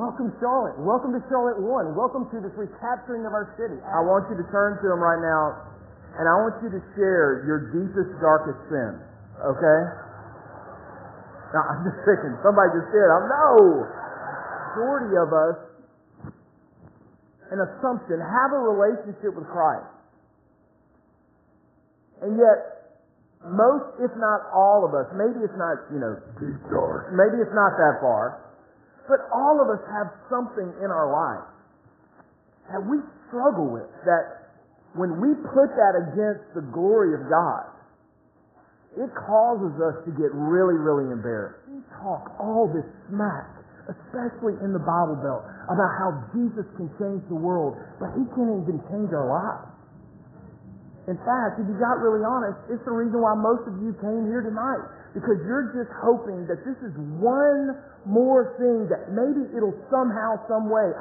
welcome Charlotte. Welcome to Charlotte 1. Welcome to this recapturing of our city. I want you to turn to them right now, and I want you to share your deepest, darkest sin. Okay? Now, I'm just thinking, somebody just did. No! Majority of us, an assumption, have a relationship with Christ. And yet, most, if not all of us, maybe it's not, deep dark. Maybe it's not that far, but all of us have something in our life that we struggle with, that when we put that against the glory of God, it causes us to get really, really embarrassed. We talk all this smack, especially in the Bible Belt, about how Jesus can change the world, but He can't even change our lives. In fact, if you got really honest, it's the reason why most of you came here tonight, because you're just hoping that this is one more thing that maybe it'll somehow, some way.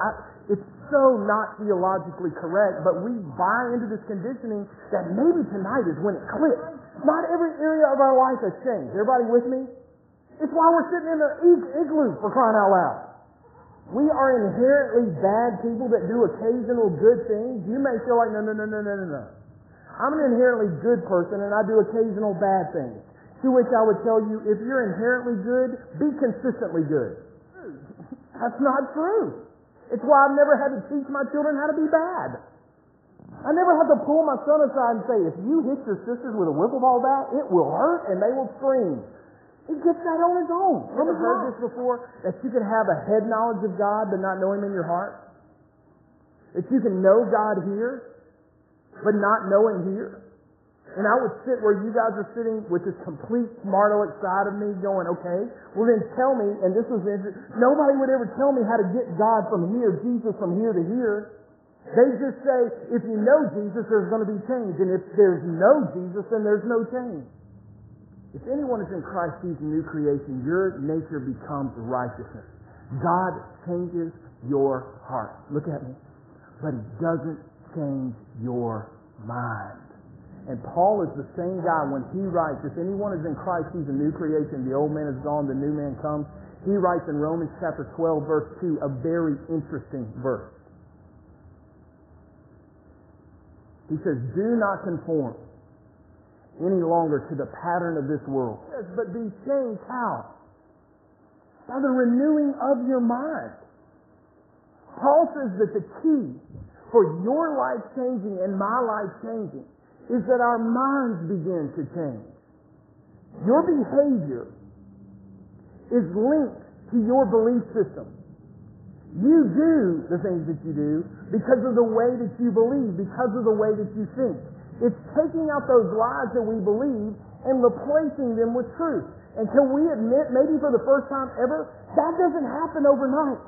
It's so not theologically correct, but we buy into this conditioning that maybe tonight is when it clicks. Not every area of our life has changed. Everybody with me? It's why we're sitting in the igloo, for crying out loud. We are inherently bad people that do occasional good things. You may feel like, no. I'm an inherently good person and I do occasional bad things. To which I would tell you, if you're inherently good, be consistently good. That's not true. It's why I've never had to teach my children how to be bad. I never had to pull my son aside and say, if you hit your sisters with a wiffle ball bat, it will hurt and they will scream. He gets that on his own. Ever heard this before? That you can have a head knowledge of God but not know Him in your heart? That you can know God here but not know Him here? And I would sit where you guys are sitting with this complete smart aleck side of me going, okay, well then tell me, and this was interesting, nobody would ever tell me how to get God from here, Jesus from here to here. They just say, if you know Jesus, there's going to be change. And if there's no Jesus, then there's no change. If anyone is in Christ, he's a new creation. Your nature becomes righteousness. God changes your heart. Look at me. But He doesn't change your mind. And Paul is the same guy when he writes, if anyone is in Christ, he's a new creation. The old man is gone, the new man comes. He writes in Romans chapter 12, verse 2, a very interesting verse. He says, do not conform any longer to the pattern of this world. Yes, but be changed how? By the renewing of your mind. Paul says that the key for your life changing and my life changing is that our minds begin to change. Your behavior is linked to your belief system. You do the things that you do because of the way that you believe, because of the way that you think. It's taking out those lies that we believe and replacing them with truth. And can we admit, maybe for the first time ever, that doesn't happen overnight.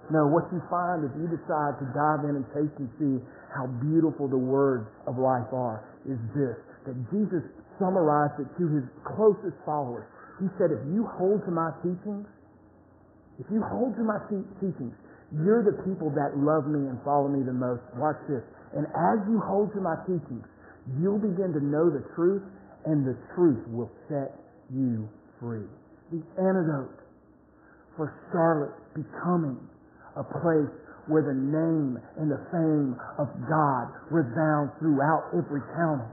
No, what you find if you decide to dive in and taste and see how beautiful the words of life are is this, that Jesus summarized it to His closest followers. He said, if you hold to my teachings, you're the people that love me and follow me the most. Watch this. And as you hold to my teachings, you'll begin to know the truth, and the truth will set you free. The antidote for Charlotte becoming a place where the name and the fame of God resound throughout every county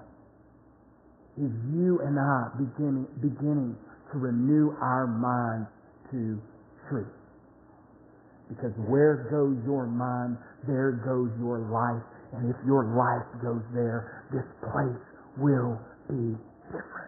is you and I beginning to renew our minds to truth. Because where goes your mind, there goes your life. And if your life goes there, this place will be different.